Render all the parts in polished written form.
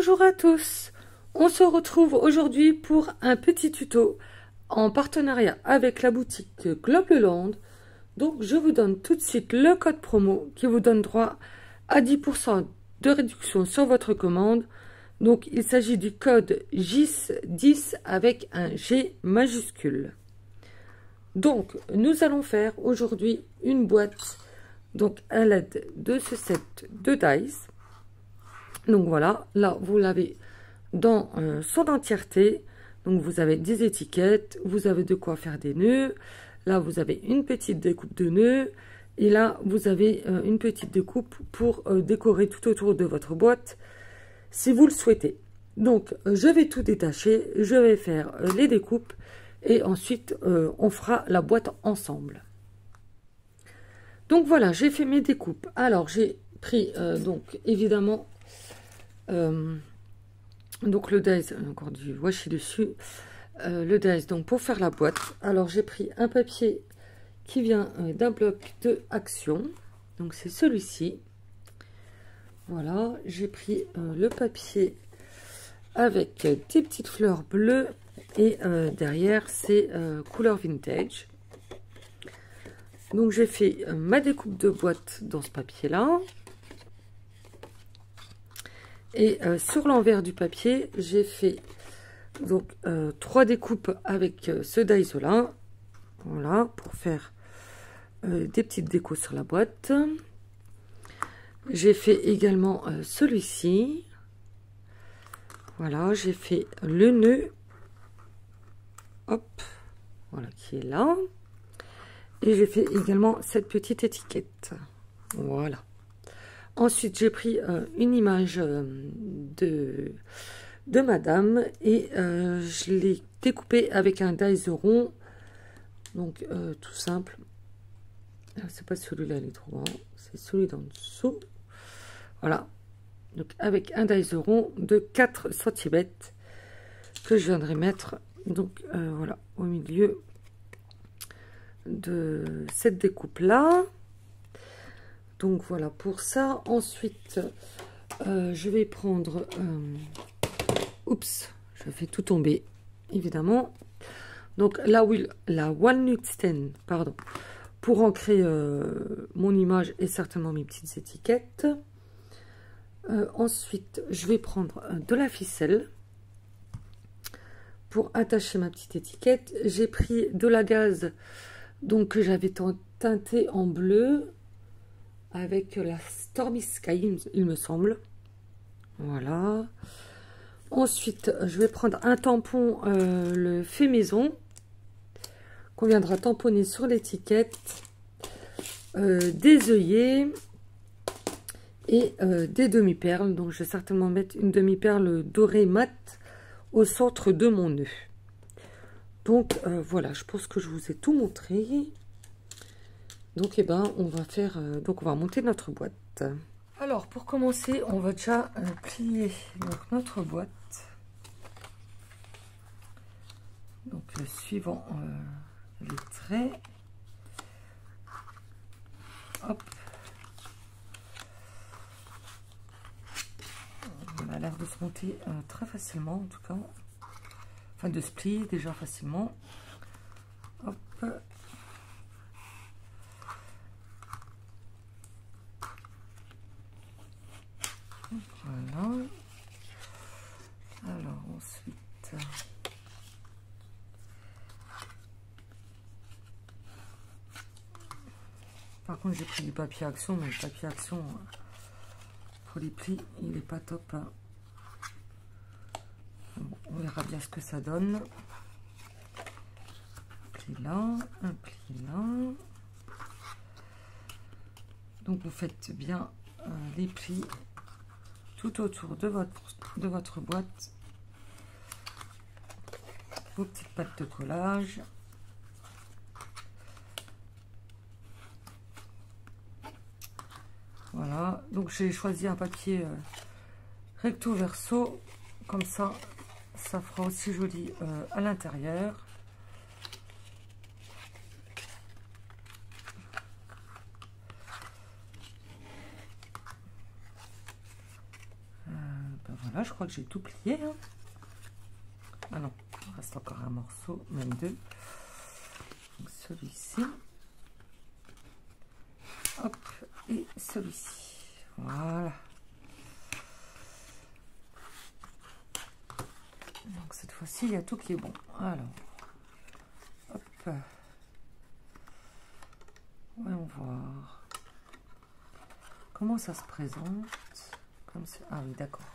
Bonjour à tous, on se retrouve aujourd'hui pour un petit tuto en partenariat avec la boutique Globleland. Donc je vous donne tout de suite le code promo qui vous donne droit à 10% de réduction sur votre commande. Donc il s'agit du code GIS10 avec un G majuscule. Donc nous allons faire aujourd'hui une boîte donc à l'aide de ce set de dice. Donc voilà, là vous l'avez dans son entièreté. Donc vous avez des étiquettes, vous avez de quoi faire des nœuds. Là vous avez une petite découpe de nœuds. Et là vous avez une petite découpe pour décorer tout autour de votre boîte si vous le souhaitez. Donc je vais tout détacher, je vais faire les découpes et ensuite on fera la boîte ensemble. Donc voilà, j'ai fait mes découpes. Alors j'ai pris donc évidemment donc le dies, encore du washi dessus, le dies donc pour faire la boîte. Alors j'ai pris un papier qui vient d'un bloc de Action, donc c'est celui-ci. Voilà, j'ai pris le papier avec des petites fleurs bleues et derrière c'est couleur vintage. Donc j'ai fait ma découpe de boîte dans ce papier là. Et sur l'envers du papier, j'ai fait donc 3 découpes avec ce dies là. Voilà, pour faire des petites décos sur la boîte. J'ai fait également celui-ci. Voilà, j'ai fait le nœud. Hop, voilà qui est là. Et j'ai fait également cette petite étiquette. Voilà. Ensuite, j'ai pris une image de madame et je l'ai découpée avec un dies rond. Donc, tout simple. C'est pas celui-là, il est trop grand. C'est celui d'en dessous. Voilà. Donc, avec un dies rond de 4 cm que je viendrai mettre. Donc, voilà, au milieu de cette découpe-là. Donc voilà pour ça. Ensuite, je vais prendre... oups, je fais tout tomber, évidemment. Donc la walnut stem, pardon, pour ancrer mon image et certainement mes petites étiquettes. Ensuite, je vais prendre de la ficelle pour attacher ma petite étiquette. J'ai pris de la gaze, donc que j'avais teinté en bleu, avec la Stormy Sky, il me semble. Voilà. Ensuite, je vais prendre un tampon, le fait maison, qu'on viendra tamponner sur l'étiquette, des œillets et des demi-perles. Donc, je vais certainement mettre une demi-perle dorée mat au centre de mon nœud. Donc, voilà, je pense que je vous ai tout montré. Donc, eh ben, on va faire, donc on va monter notre boîte. Alors, pour commencer, on va déjà plier donc, notre boîte. Donc, suivant les traits. Hop. On a l'air de se monter très facilement, en tout cas. Enfin, de se plier déjà facilement. Hop. Voilà. Alors ensuite, par contre j'ai pris du papier Action, mais le papier Action pour les plis il n'est pas top, hein. Bon, on verra bien ce que ça donne. Un pli là, un pli là. Donc vous faites bien les plis tout autour de votre boîte, vos petites pattes de collage. Voilà, donc j'ai choisi un papier recto verso, comme ça fera aussi joli à l'intérieur. crois que j'ai tout plié. Hein. Ah non, il reste encore un morceau, même deux. Donc celui-ci. Hop, et celui-ci. Voilà. Donc cette fois-ci, il y a tout qui est bon. Alors, hop. Voyons voir. Comment ça se présente? Comme ça. Ah oui, d'accord.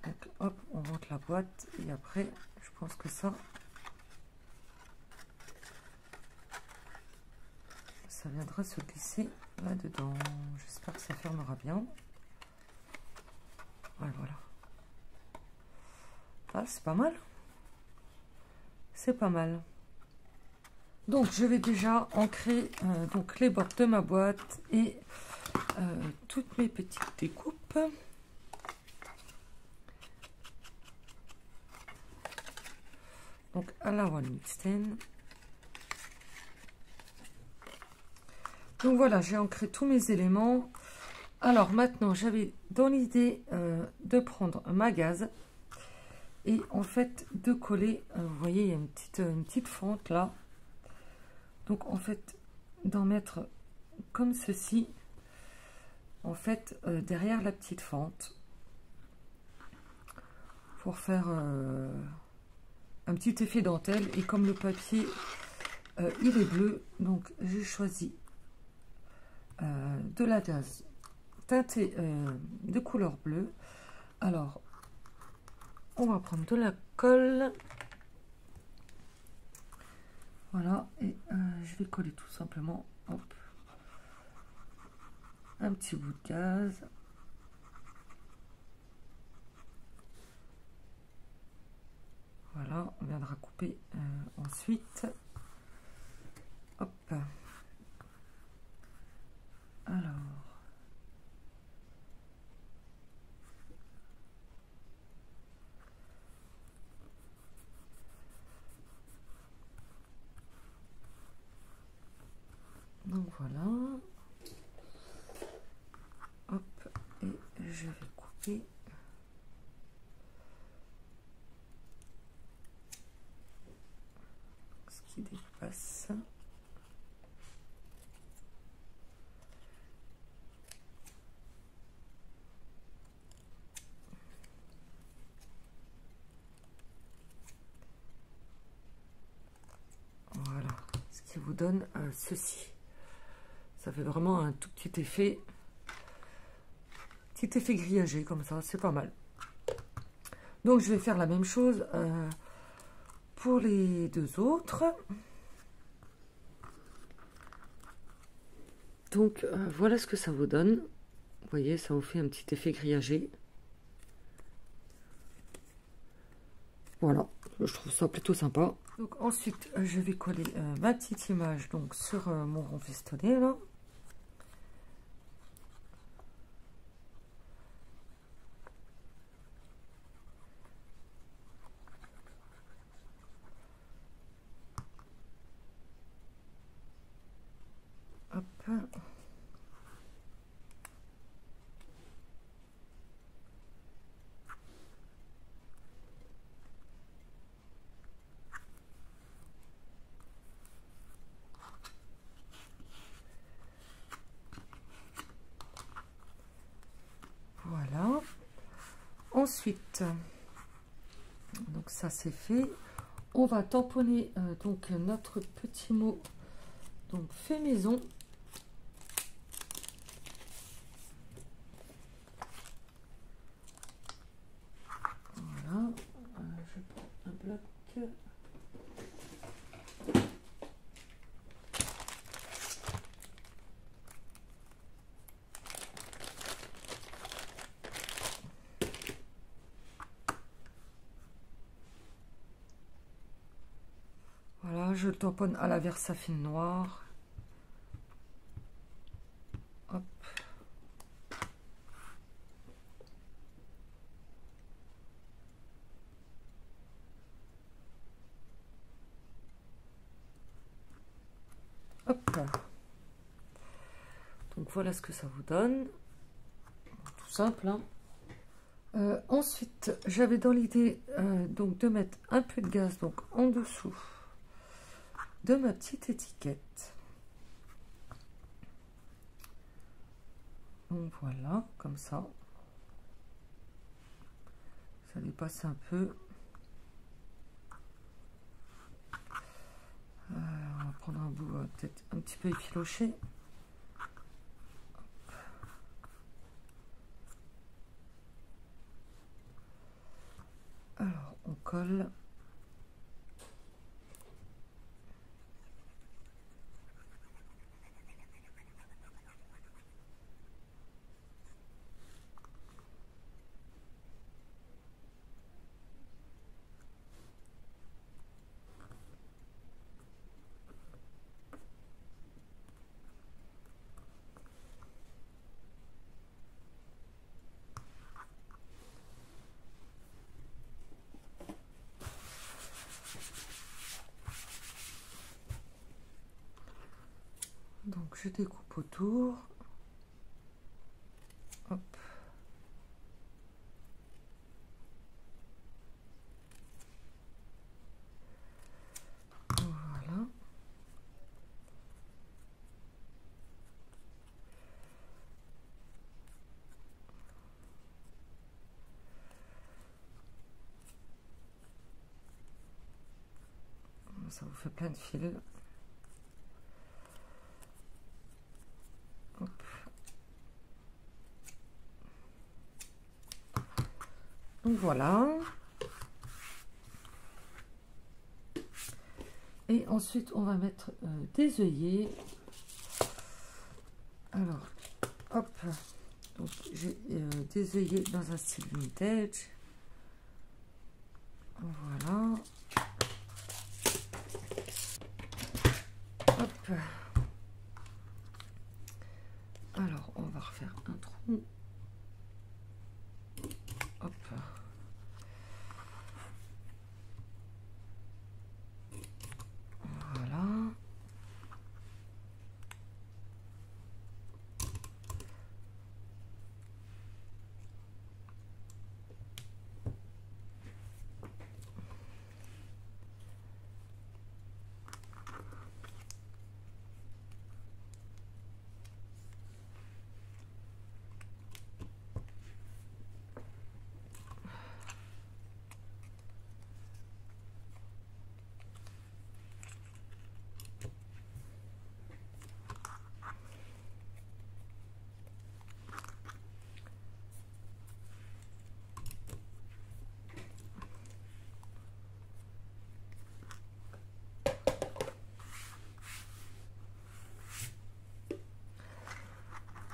Donc hop, on monte la boîte et après, je pense que ça viendra se glisser là-dedans. J'espère que ça fermera bien. Ouais, voilà. Ah, c'est pas mal. C'est pas mal. Donc, je vais déjà ancrer donc les bords de ma boîte et toutes mes petites découpes. Donc, à la one mixtaine. Donc voilà, j'ai ancré tous mes éléments. Alors maintenant, j'avais dans l'idée de prendre ma gaze et en fait de coller. Vous voyez, il y a une petite fente là. Donc en fait, d'en mettre comme ceci, en fait, derrière la petite fente, pour faire un petit effet dentelle. Et comme le papier, il est bleu, donc j'ai choisi de la gaze teintée de couleur bleue. Alors, on va prendre de la colle. Voilà, et je vais coller tout simplement, hop, un petit bout de gaz. Voilà, on viendra couper ensuite. Hop. Alors. Donc voilà. Hop, et je vais couper. Ce qui dépasse. Voilà, ce qui vous donne ceci. Ça fait vraiment un tout petit effet grillagé comme ça, c'est pas mal. Donc je vais faire la même chose pour les deux autres. Donc voilà ce que ça vous donne. Vous voyez, ça vous fait un petit effet grillagé. Voilà, je trouve ça plutôt sympa. Donc ensuite, je vais coller ma petite image donc sur mon rond festonné là. Hop. Voilà. Ensuite, donc ça c'est fait. On va tamponner donc notre petit mot donc fait maison. Voilà. Je prends un bloc. Voilà, je le tamponne à la Versafine noire. Hop. Hop. Donc voilà ce que ça vous donne. Tout simple, hein. Ensuite, j'avais dans l'idée donc de mettre un peu de gaz donc en dessous de ma petite étiquette. Donc voilà, comme ça. Ça dépasse un peu. On va prendre un bout peut-être un petit peu effiloché. Alors, on colle. Donc je découpe autour. Hop. Voilà. Ça vous fait plein de fils. Hop. Donc voilà. Et ensuite, on va mettre des œillets. Alors, hop. Donc j'ai des œillets dans un style vintage. Voilà. Hop. Alors, on va refaire un trou. Hop. Voilà.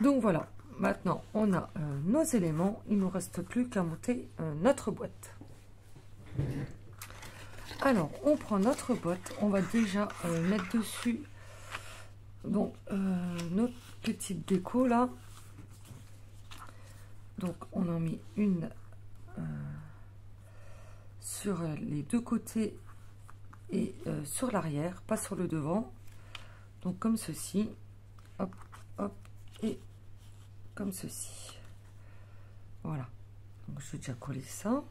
Donc voilà, maintenant on a nos éléments, il ne nous reste plus qu'à monter notre boîte. Alors on prend notre boîte, on va déjà mettre dessus donc notre petite déco là. Donc on en met une sur les deux côtés et sur l'arrière, pas sur le devant. Donc comme ceci, hop, hop, et comme ceci. Voilà. Donc je vais déjà coller ça.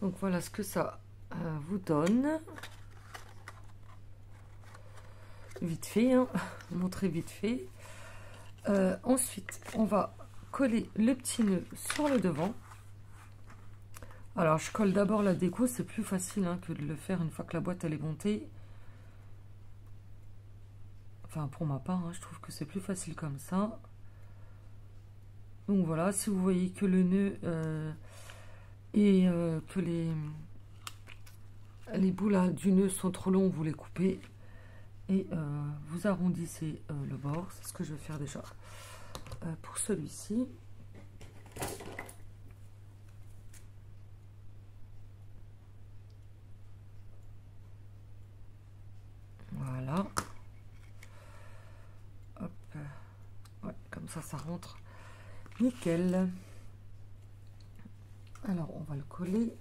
Donc voilà ce que ça vous donne. Vite fait, hein, montrer vite fait. Ensuite, on va coller le petit nœud sur le devant. Alors, je colle d'abord la déco, c'est plus facile hein, que de le faire une fois que la boîte elle est montée. Enfin, pour ma part, hein, je trouve que c'est plus facile comme ça. Donc voilà, si vous voyez que le nœud et que les bouts là, du nœud sont trop longs, vous les coupez et vous arrondissez le bord. C'est ce que je vais faire déjà pour celui-ci. ça rentre nickel. Alors, on va le coller.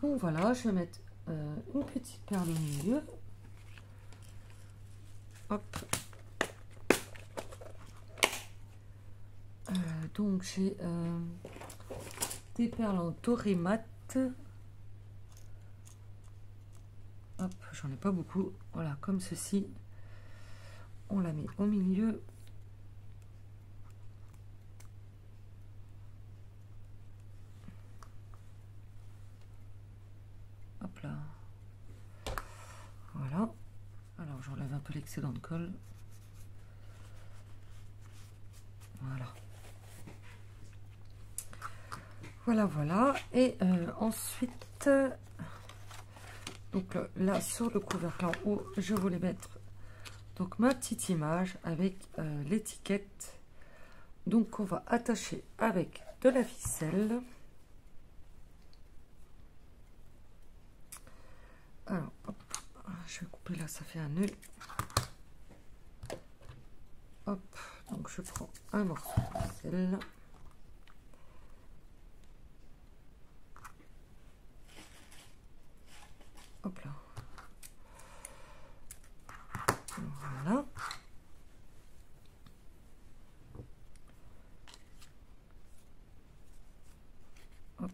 Donc voilà, je vais mettre une petite perle au milieu. Hop. Donc j'ai des perles en doré mat. Hop, j'en ai pas beaucoup. Voilà, comme ceci. On la met au milieu. Hop là. Voilà. Alors j'enlève un peu l'excédent de colle. Voilà. Voilà, voilà. Et ensuite, donc là sur le couvercle en haut, je voulais mettre donc ma petite image avec l'étiquette. Donc on va attacher avec de la ficelle. Alors, hop, je vais couper là, ça fait un nœud. Hop, donc je prends un morceau de ficelle. Hop là. Voilà. Hop.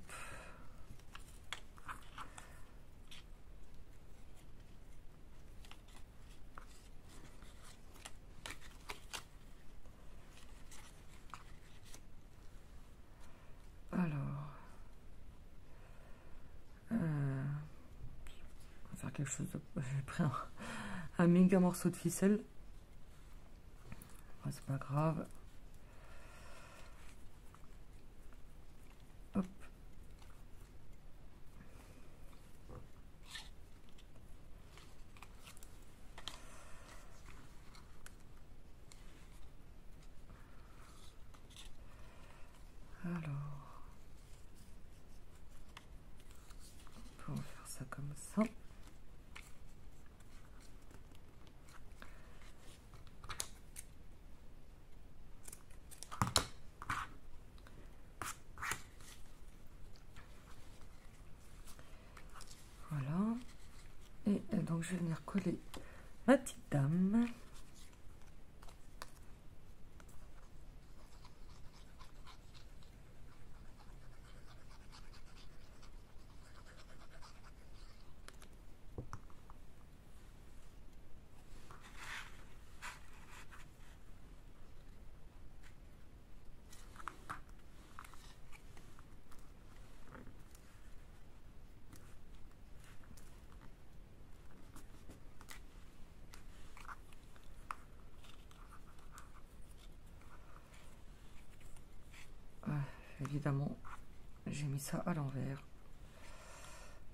Alors, on va faire quelque chose de... J'ai pris un méga morceau de ficelle. Ouais, c'est pas grave. Hop. Alors, on va faire ça comme ça. Voilà. Et donc, je vais venir coller ma petite dame. Évidemment, j'ai mis ça à l'envers.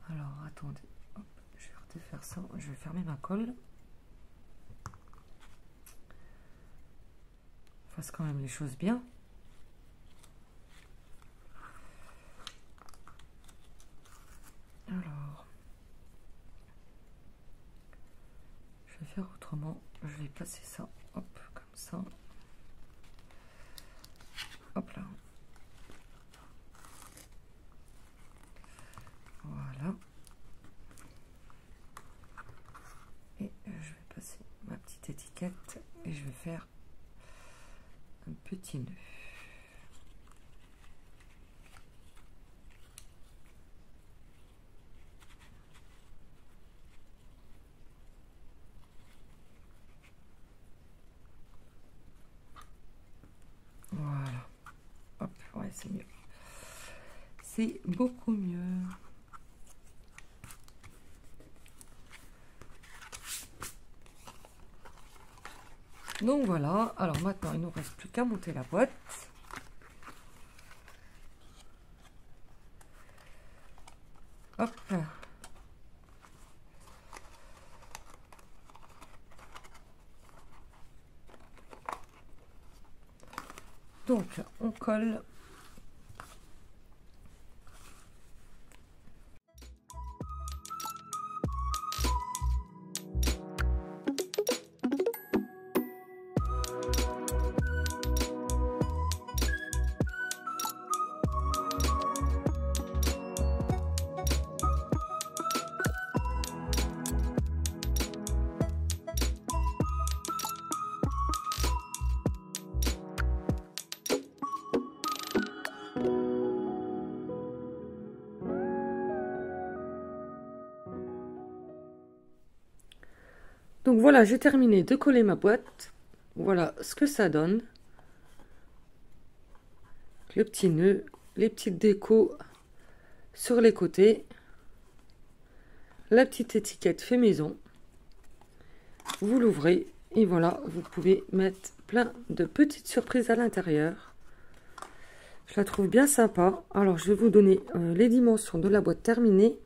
Alors, attendez. Hop, je vais refaire ça. Je vais fermer ma colle. Fasse quand même les choses bien. Alors, je vais faire autrement. Je vais passer ça. Hop, comme ça. Hop là. Voilà. Et je vais passer ma petite étiquette et je vais faire un petit nœud. Voilà. Hop, ouais, c'est mieux. C'est beaucoup mieux. Donc voilà, alors maintenant il ne nous reste plus qu'à monter la boîte. Hop. Donc on colle Donc voilà, j'ai terminé de coller ma boîte. Voilà ce que ça donne. Le petit nœud, les petites décos sur les côtés. La petite étiquette fait maison. Vous l'ouvrez et voilà, vous pouvez mettre plein de petites surprises à l'intérieur. Je la trouve bien sympa. Alors, je vais vous donner les dimensions de la boîte terminée.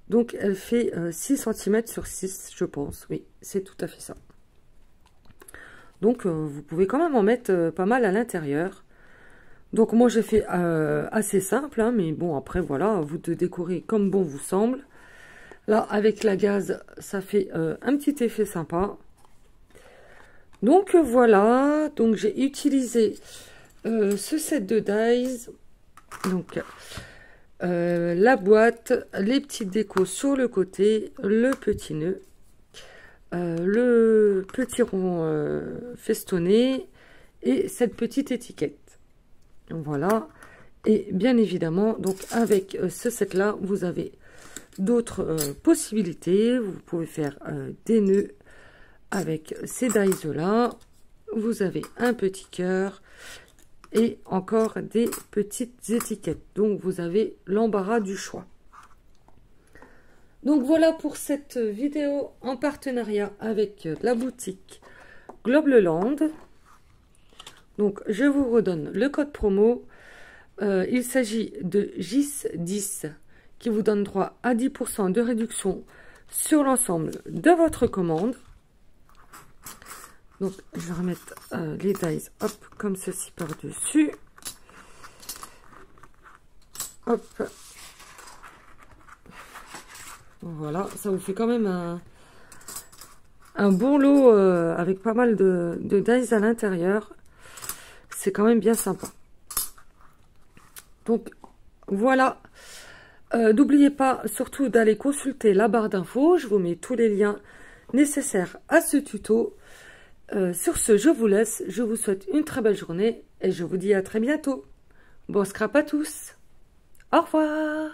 Donc, elle fait 6 cm sur 6, je pense. Oui, c'est tout à fait ça. Donc, vous pouvez quand même en mettre pas mal à l'intérieur. Donc, moi, j'ai fait assez simple, hein, mais bon, après, voilà, vous de décorer comme bon vous semble. Là, avec la gaze, ça fait un petit effet sympa. Donc, voilà. Donc, j'ai utilisé ce set de dies. Donc, la boîte, les petites décos sur le côté, le petit nœud, le petit rond festonné et cette petite étiquette. Voilà. Et bien évidemment, donc avec ce set là, vous avez d'autres possibilités. Vous pouvez faire des nœuds avec ces dies là. Vous avez un petit cœur et encore des petites étiquettes. Donc vous avez l'embarras du choix. Donc voilà pour cette vidéo en partenariat avec la boutique Globleland. Donc je vous redonne le code promo. Il s'agit de GIS10 qui vous donne droit à 10% de réduction sur l'ensemble de votre commande. Donc je vais remettre les dies, hop, comme ceci par-dessus. Hop. Voilà, ça vous fait quand même un bon lot avec pas mal de dies à l'intérieur. C'est quand même bien sympa. Donc voilà. N'oubliez pas surtout d'aller consulter la barre d'infos. Je vous mets tous les liens nécessaires à ce tuto. Sur ce, je vous laisse. Je vous souhaite une très belle journée et je vous dis à très bientôt. Bon scrap à tous. Au revoir.